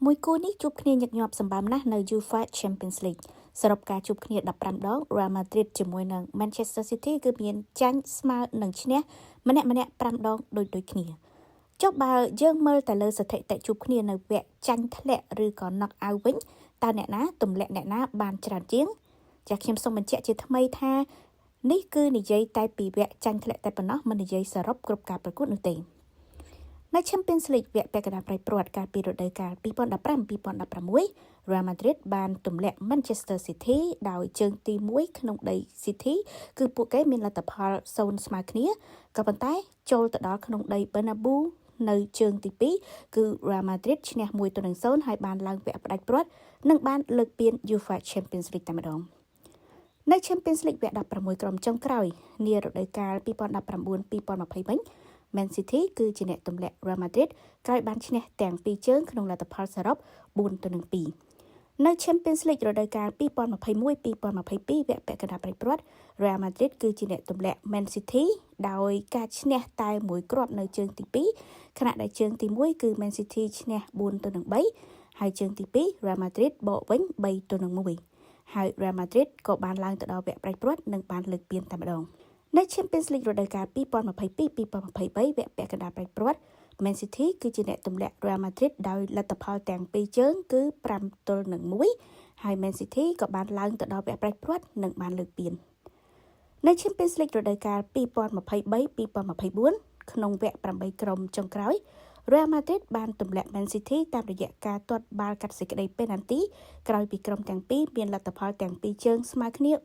មួយគូនេះជួបគ្នាញឹកញាប់សម្បើមណាស់នៅ UEFA Champions League សរុបការជួបគ្នា15ដង Real Madrid ជាមួយនឹង Manchester City គឺមានចាញ់ស្មើនឹងឈ្នះម្នាក់ៗ5ដងដូចគ្នាចុះបើយើងមើលតែលើស្ថិតិជួបគ្នានៅវគ្គចាញ់ធ្លាក់ឬក៏ knock out វិញតើអ្នកណាទម្លាក់អ្នកណាបានច្រើនជាងចាខ្ញុំសូមបញ្ជាក់ជាថ្មីថានេះគឺនិយាយតែពីវគ្គចាញ់ធ្លាក់តែប៉ុណ្ណោះមិននិយាយសរុបគ្រប់ការប្រកួតនោះទេនៅ Champions League វគ្គពាក់កណ្ដាលប្រៃព្រាត់កាលពីរដូវកាល2015-2016 Real Madrid បានទម្លាក់ Manchester City ដោយជើងទី1ក្នុងដី City គឺពួកគេមានលទ្ធផល0ស្មើគ្នាក៏ប៉ុន្តែចូលទៅដល់ក្នុងដី Bernabeu នៅជើងទី2គឺ Real Madrid ឈ្នះ1-0ហើយបានឡើងវគ្គផ្ដាច់ព្រាត់និងបានលើកពាន UEFA Champions League តែម្ដងនៅ Champions League វគ្គ16ក្រុមចុងក្រោយនារដូវកាល2019-2020 វិញMan City គឺជាអ្នកទម្លាក់ Real Madrid ក្រោយបានឈ្នះទាំងពីរជើងក្នុងលទ្ធផលសរុប4-2 នៅ Champions League រដូវកាល2021-2022 វគ្គពាក់កណ្ដាលប្រៃព្រាត់ Real Madrid គឺជាអ្នកទម្លាក់ Man City ដោយការឈ្នះតែមួយគ្រាប់នៅជើងទី2ខណៈដែលជើងទី1គឺ Man City ឈ្នះ4-3ហើយជើងទី2 Real Madrid បកវិញ3-1ហើយ Real Madrid ក៏បានឡើងទៅដល់វគ្គប្រៃព្រាត់និងបានលើកពានតែម្ដងនៅ Champions League រដូវកាល2022-2023 វគ្គពាក់កណ្ដាលប្រៃព្រាត់ Man City គឺជាអ្នកទម្លាក់ Real Madrid ដោយលទ្ធផលទាំងពីរជើងគឺ5-1ហើយ Man City ក៏បានឡើងទៅដល់វគ្គប្រៃព្រាត់និងបានលើកពាននៅ Champions League រដូវកាល2023-2024 ក្នុងវគ្គ8ក្រុមចុងក្រោយ Real Madrid បានទម្លាក់ Man City តាមរយៈការទាត់បាល់កាត់សេចក្តីពេណាល់ទីក្រោយពីក្រុមទាំងពីរមានលទ្ធផលទាំងពីរជើងស្មើគ្នា4-4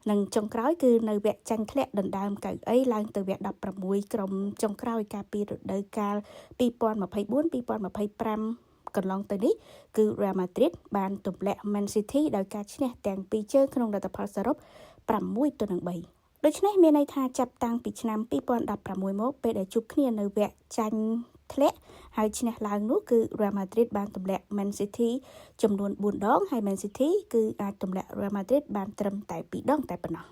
និងចុងក្រោយគឺនៅវគ្គចាញ់ធ្លាក់ដណ្ដើមកៅអីឡើងទៅវគ្គ16ក្រុមចុងក្រោយកាលពីរដូវកាល2024-2025កន្លងទៅនេះគឺ Real Madrid បានទម្លាក់ Man City ដោយការឈ្នះទាំងពីរជើងក្នុងលទ្ធផលសរុប6-3ដូច្នេះមានន័យថាចាប់តាំងពីឆ្នាំ2016មកពេលដែលជួបគ្នានៅវគ្គចាញ់ធ្លាក់ហើយឈ្នះឡើងនោះគឺ Real Madrid បានទម្លាក់ Man City ចំនួន4ដងហើយ Man City គឺអាចទម្លាក់ Real Madrid បានត្រឹមតែ2ដងតែប៉ុណ្ណោះ